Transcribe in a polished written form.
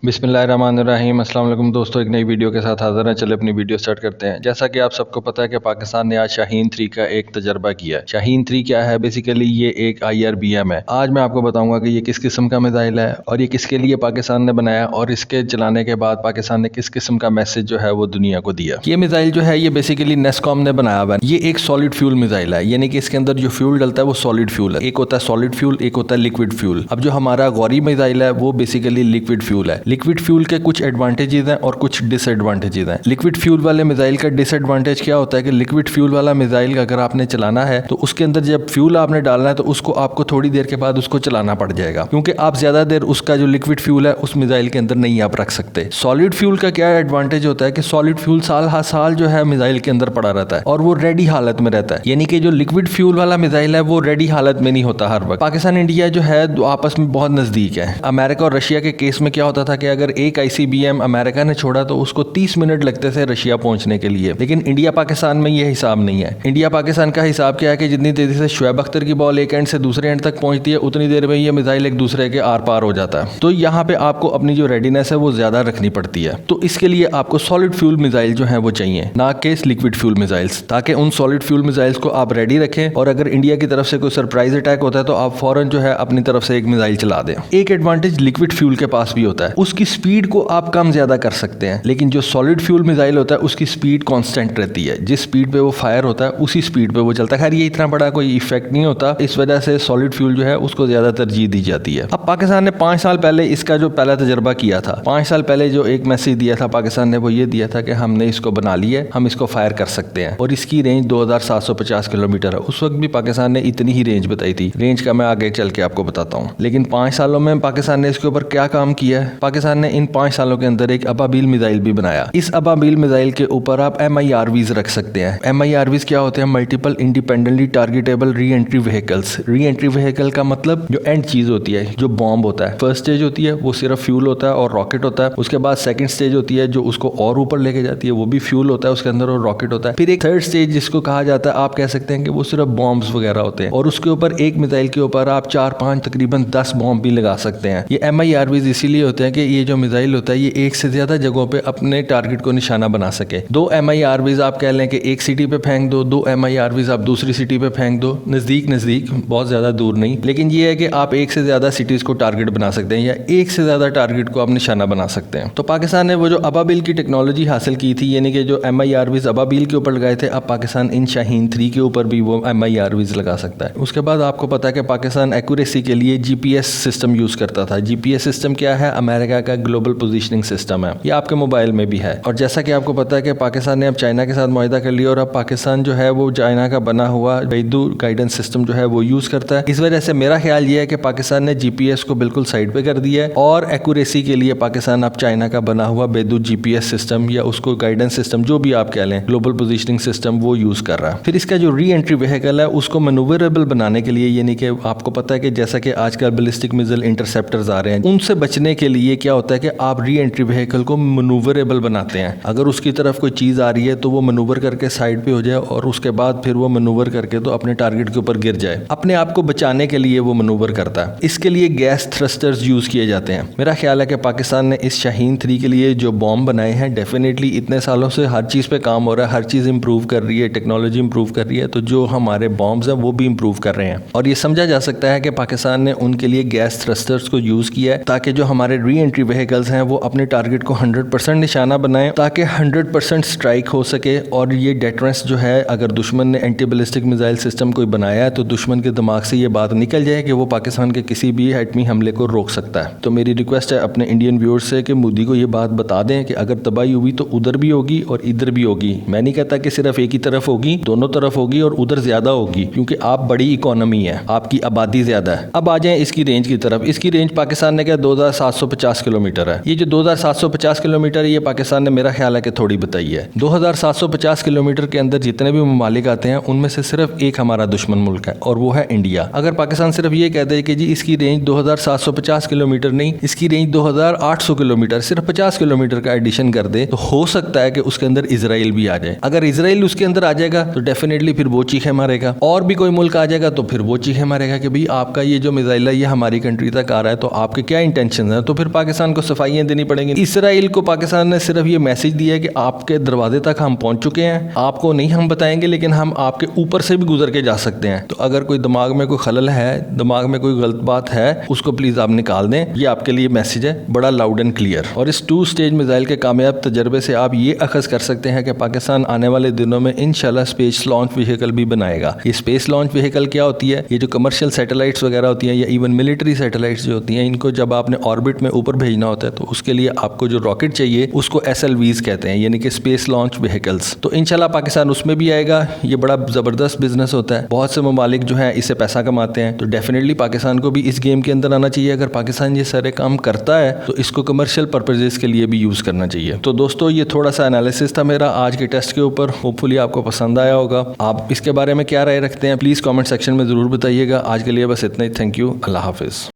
बिस्मिल्लाहिर्रहमानिर्रहीम। अस्सलाम वालेकुम दोस्तों, एक नई वीडियो के साथ हाज़िर हैं। चले अपनी वीडियो स्टार्ट करते हैं। जैसा कि आप सबको पता है कि पाकिस्तान ने आज शाहीन 3 का एक तजर्बा किया है। शाहीन 3 क्या है? बेसिकली ये एक IRBM है। आज मैं आपको बताऊंगा कि ये किस किस्म का मिसाइल है और ये किसके लिए पाकिस्तान ने बनाया और इसके चलाने के बाद पाकिस्तान ने किस किस्म का मैसेज जो है वो दुनिया को दिया। ये मिसाइल जो है ये बेसिकली नेस्कॉम ने बनाया हुआ है। ये एक सॉलिड फ्यूल मिसाइल है, यानी कि इसके अंदर जो फ्यूल डलता है वो सॉलिड फ्यूल है। एक होता है सॉलिड फ्यूल, एक होता है लिक्विड फ्यूल। अब जो हमारा गौरी मिसाइल है वो बेसिकली लिक्विड फ्यूल है। लिक्विड फ्यूल के कुछ एडवांटेजेस हैं और कुछ डिसएडवांटेजेस हैं। लिक्विड फ्यूल वाले मिसाइल का डिसएडवांटेज क्या होता है कि लिक्विड फ्यूल वाला मिसाइल अगर आपने चलाना है तो उसके अंदर जब फ्यूल आपने डालना है तो उसको आपको थोड़ी देर के बाद उसको चलाना पड़ जाएगा, क्योंकि आप ज्यादा देर उसका जो लिक्विड फ्यूल है उस मिसाइल के अंदर नहीं आप रख सकते। सॉलिड फ्यूल का क्या एडवांटेज होता है कि सॉलिड फ्यूल साल हर साल जो है मिसाइल के अंदर पड़ा रहता है और वो रेडी हालत में रहता है, यानी कि जो लिक्विड फ्यूल वाला मिसाइल है वो रेडी हालत में नहीं होता हर वक्त। पाकिस्तान इंडिया जो है आपस में बहुत नजदीक है। अमेरिका और रशिया के केस में क्या होता था कि अगर एक ICBM अमेरिका ने छोड़ा तो उसको 30 मिनट लगते थे रशिया पहुंचने के लिए, लेकिन इंडिया पाकिस्तान में ये हिसाब नहीं है। इंडिया पाकिस्तान का हिसाब क्या है कि जितनी तेजी से शुएब अख्तर की बॉल एक एंड से दूसरे एंड तक पहुंचती है उतनी देर में ये मिसाइल एक दूसरे के आर पार हो जाता है। तो यहाँ पे आपको अपनी जो रेडीनेस है वो ज्यादा रखनी पड़ती है। तो इसके लिए आपको सॉलिड फ्यूल मिसाइल जो है वो चाहिए, ना कि लिक्विड फ्यूल मिसाइल्स, ताकि उन सॉलिड फ्यूल मिसाइल्स को आप रेडी रखें और अगर इंडिया की तरफ से कोई सरप्राइज अटैक होता है तो आप फौरन जो है अपनी तरफ से एक मिसाइल चला दें। एक एडवांटेज लिक्विड फ्यूल के पास भी होता है, उसकी स्पीड को आप कम ज्यादा कर सकते हैं, लेकिन जो सॉलिड फ्यूल मिसाइल होता है उसकी स्पीड कांस्टेंट रहती है। जिस स्पीड पे वो फायर होता है उसी स्पीड पे वो चलता है। खैर ये इतना बड़ा कोई इफेक्ट नहीं होता, इस वजह से सॉलिड फ्यूल जो है उसको ज्यादा तरजीह दी जाती है। अब पाकिस्तान ने 5 साल पहले इसका जो पहला तजर्बा किया था, 5 साल पहले जो एक मैसेज दिया था पाकिस्तान ने वो ये दिया था कि हमने इसको बना लिया है, हम इसको फायर कर सकते हैं और इसकी रेंज 2750 किलोमीटर है। उस वक्त भी पाकिस्तान ने इतनी ही रेंज बताई थी। रेंज का मैं आगे चल के आपको बताता हूँ, लेकिन 5 सालों में पाकिस्तान ने इसके ऊपर क्या काम किया है। पाकिस्तान ने इन 5 सालों के अंदर एक अबाबील मिसाइल भी बनाया। इस अबाबील मिसाइल के ऊपर आप MIRVs रख सकते हैं। MIRVs क्या होते हैं? Multiple independently targetable re entry vehicles. Re entry vehicle का मतलब जो एंड चीज होती है, जो बॉम्ब होता है। फर्स्ट स्टेज होती है वो सिर्फ फ्यूल होता है और रॉकेट होता है। उसके बाद सेकंड स्टेज होती है जो उसको और ऊपर लेके जाती है, वो भी फ्यूल होता है उसके अंदर और रॉकेट होता है। फिर एक थर्ड स्टेज जिसको कहा जाता है, आप कह सकते हैं कि वो सिर्फ बॉम्ब्स वगैरह होते हैं और उसके ऊपर एक मिसाइल के ऊपर आप 4-5 तकरीबन 10 बॉम्ब भी लगा सकते हैं। ये MIRVs इसीलिए होते हैं कि ये जो मिसाइल होता है ये एक से ज्यादा जगहों पे अपने टारगेट को निशाना बना सके। 2 MIRVs आप कह लें कि एक सिटी पे फेंक दो, 2 MIRVs आप दूसरी सिटी पे फेंक दो, नजदीक नजदीक, बहुत ज्यादा दूर नहीं, लेकिन ये है कि आप एक से ज्यादा सिटीज को टारगेट बना सकते हैं या एक से ज्यादा टारगेट को आप निशाना बना सकते हैं। तो पाकिस्तान ने वो जो अबाबील की टेक्नोलॉजी हासिल की थी, यानी कि जो MIRVs अबाबील के ऊपर लगाए थे, अब पाकिस्तान इन शाहीन 3 के ऊपर भी वो MIRVs लगा सकता है। उसके बाद आपको पता है कि पाकिस्तान एक्यूरेसी के लिए GPS सिस्टम यूज करता था। GPS सिस्टम क्या है? अमेरिका का ग्लोबल पोजिशनिंग सिस्टम है। ये आपके मोबाइल में भी है। और जैसा कि आपको पता है कि पाकिस्तान ने अब चाइना के साथ मुआहिदा कर लिया और अब पाकिस्तान जो है वो चाइना का बना हुआ बेदू गाइडेंस सिस्टम जो है वो यूज करता है। इस वजह से मेरा ख्याल ये है कि पाकिस्तान ने GPS को बिल्कुल साइड पे कर दिया है और एक्यूरेसी के लिए पाकिस्तान अब चाइना का बना हुआ बेदू GPS सिस्टम या उसको गाइडेंस सिस्टम जो भी आप कह लें, ग्लोबल पोजिशनिंग सिस्टम, वो यूज कर रहा है। फिर इसका जो री एंट्री व्हीकल है उसको मैन्यूवरेबल बनाने के लिए, यानी कि आपको पता है कि जैसा कि आजकल बैलिस्टिक मिसाइल इंटरसेप्टर्स आ रहे हैं, उनसे बचने के लिए क्या होता है कि आप री एंट्री व्हीकल को मैन्यूवरेबल बनाते हैं। अगर उसकी तरफ कोई चीज आ रही है तो वो मैन्यूवर करके साइड पे हो जाए और उसके बाद फिर वो मैन्यूवर करके तो अपने टारगेट के ऊपर गिर जाए। अपने आप को बचाने के लिए वो मैन्यूवर करता है। इसके लिए गैस थ्रस्टर्स यूज किए जाते हैं। मेरा ख्याल है कि पाकिस्तान ने इस शाहीन 3 के लिए जो बॉम्ब बनाए हैं, डेफिनेटली इतने सालों से हर चीज पे काम हो रहा है, हर चीज इंप्रूव कर रही है, टेक्नोलॉजी इंप्रूव कर रही है, तो जो हमारे बॉम्ब्स हैं वो भी इंप्रूव कर रहे हैं। और ये समझा जा सकता है कि पाकिस्तान ने उनके लिए गैस थ्रस्टर्स को यूज किया है ताकि जो हमारे री एंट्री व्हीकल्स हैं वो अपने टारगेट को 100% निशाना बनाएं, ताकि 100% स्ट्राइक हो सके। और ये डेटरेंस जो है, अगर दुश्मन ने एंटी बैलिस्टिक मिसाइल सिस्टम कोई बनाया है तो दुश्मन के दिमाग से ये बात निकल जाए कि वो पाकिस्तान के किसी भी एटमी हमले को रोक सकता है। तो मेरी रिक्वेस्ट है अपने इंडियन व्यूअर्स से कि मोदी को ये बात बता दें कि अगर तबाही हुई तो उधर भी होगी और इधर भी होगी। मैं नहीं कहता कि सिर्फ एक ही तरफ होगी, दोनों तरफ होगी और उधर ज्यादा होगी, क्योंकि आप बड़ी इकोनॉमी है, आपकी आबादी ज्यादा है। अब आ जाए इसकी रेंज की तरफ। इसकी रेंज पाकिस्तान ने क्या 2750 किलोमीटर है। ये जो 2750 किलोमीटर ये पाकिस्तान ने मेरा ख्याल है कि थोड़ी बताई है। 2750 किलोमीटर के अंदर जितने भी ममालिक आते हैं उनमें से सिर्फ एक हमारा दुश्मन मुल्क है और वो है इंडिया। अगर पाकिस्तान सिर्फ ये कह दे कि जी इसकी रेंज 2750 किलोमीटर नहीं, इसकी रेंज 2800 किलोमीटर, सिर्फ 50 किलोमीटर का एडिशन कर दे, तो हो सकता है कि उसके अंदर इजराइल भी आ जाए। अगर इजराइल उसके अंदर आ जाएगा तो डेफिनेटली फिर वो चीखे मारेगा, और भी कोई मुल्क आ जाएगा तो फिर वो चीखे मारेगा कि भाई आपका ये जो मिसाइल है ये हमारी कंट्री तक आ रहा है, तो आपके क्या इंटेंशन है। तो फिर पाकिस्तान को सफाइयाँ देनी पड़ेंगी। इसराइल को पाकिस्तान ने सिर्फ ये मैसेज दिया है कि आपके दरवाजे तक हम पहुंच चुके हैं, आपको नहीं हम बताएंगे, लेकिन हम आपके ऊपर से भी गुजर के जा सकते हैं। तो अगर कोई दिमाग में कोई खलल है, दिमाग में कोई गलत बात है, उसको प्लीज आप निकाल दें। ये आपके लिए मैसेज है, बड़ा लाउड एंड क्लियर। और इस 2 स्टेज मिसाइल के कामयाब तजर्बे से आप ये अखज़ कर सकते हैं कि पाकिस्तान आने वाले दिनों में इंशाल्लाह स्पेस लॉन्च व्हीकल भी बनाएगा। ये स्पेस लॉन्च व्हीकल क्या होती है? ये जो कमर्शियल सैटेलाइट्स वगैरह होती हैं या इवन मिलिट्री सैटेलाइट्स जो होती हैं, इनको जब आपने ऑर्बिट में ऊपर भेजना होता है तो उसके लिए आपको जो रॉकेट चाहिए उसको SLVs कहते हैं, यानी कि स्पेस लॉन्च व्हीकल्स। तो इंशाल्लाह पाकिस्तान उसमें भी आएगा। ये बड़ा ज़बरदस्त बिजनेस होता है, बहुत से ममालिक जो है इससे पैसा कमाते हैं। तो डेफिनेटली पाकिस्तान को भी इस गेम के अंदर आना चाहिए। अगर पाकिस्तान ये सारे काम करता है तो इसको कमर्शियल पर्पजेस के लिए भी यूज़ करना चाहिए। तो दोस्तों ये थोड़ा सा एनालिसिस था मेरा आज के टेस्ट के ऊपर। होपफुली आपको पसंद आया होगा। आप इसके बारे में क्या राय रखते हैं प्लीज़ कमेंट सेक्शन में ज़रूर बताइएगा। आज के लिए बस इतना ही। Thank you. अल्लाह हाफिज़।